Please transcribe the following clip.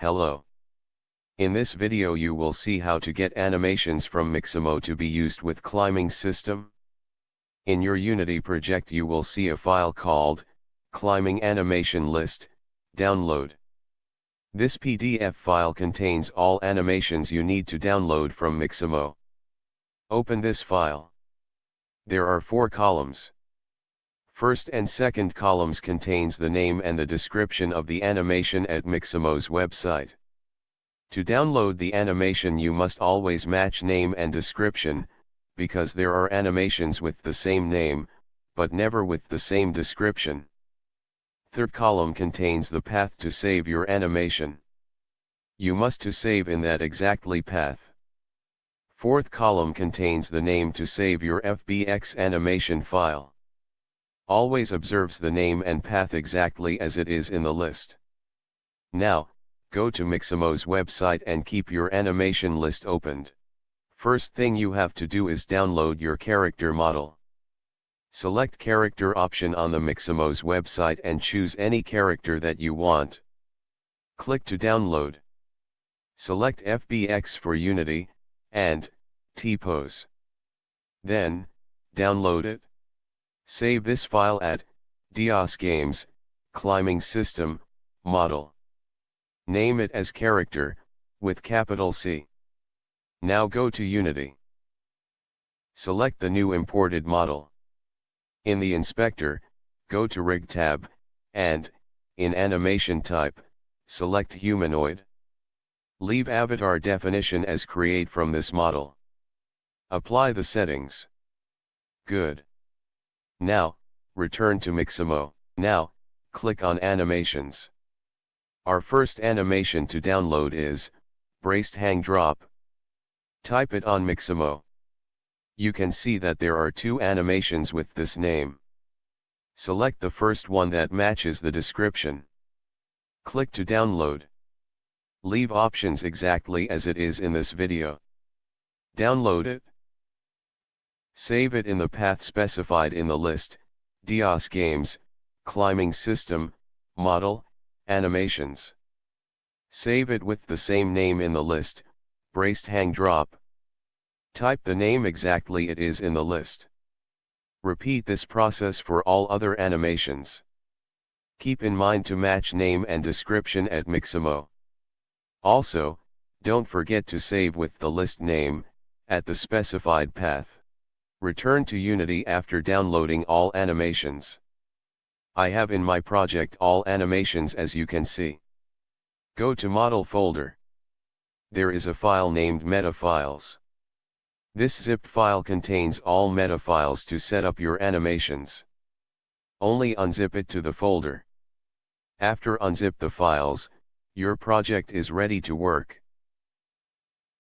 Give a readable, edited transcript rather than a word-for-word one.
Hello. In this video you will see how to get animations from Mixamo to be used with climbing system. In your Unity project you will see a file called climbing animation list. Download. This PDF file contains all animations you need to download from Mixamo. Open this file. There are 4 columns. First and second columns contains the name and the description of the animation at Mixamo's website. To download the animation you must always match name and description, because there are animations with the same name, but never with the same description. Third column contains the path to save your animation. You must to save in that exactly path. Fourth column contains the name to save your FBX animation file. Always observes the name and path exactly as it is in the list. Now, go to Mixamo's website and keep your animation list opened. First thing you have to do is download your character model. Select character option on the Mixamo's website and choose any character that you want. Click to download. Select FBX for Unity, and T-Pose. Then, download it. Save this file at Dios Games, Climbing System, Model. Name it as character, with capital C. Now go to Unity. Select the new imported model. In the inspector, go to Rig tab, and, in animation type, select humanoid. Leave avatar definition as create from this model. Apply the settings. Good. Now, return to Mixamo. Now, click on Animations. Our first animation to download is Braced Hang Drop. Type it on Mixamo. You can see that there are 2 animations with this name. Select the first one that matches the description. Click to download. Leave options exactly as it is in this video. Download it. Save it in the path specified in the list, Dios Games, Climbing System, Model, Animations. Save it with the same name in the list, Braced Hang Drop. Type the name exactly it is in the list. Repeat this process for all other animations. Keep in mind to match name and description at Mixamo. Also, don't forget to save with the list name, at the specified path. Return to Unity after downloading all animations. I have in my project all animations as you can see. Go to Model folder. There is a file named Meta Files. This zip file contains all meta files to set up your animations. Only unzip it to the folder. After unzip the files, your project is ready to work.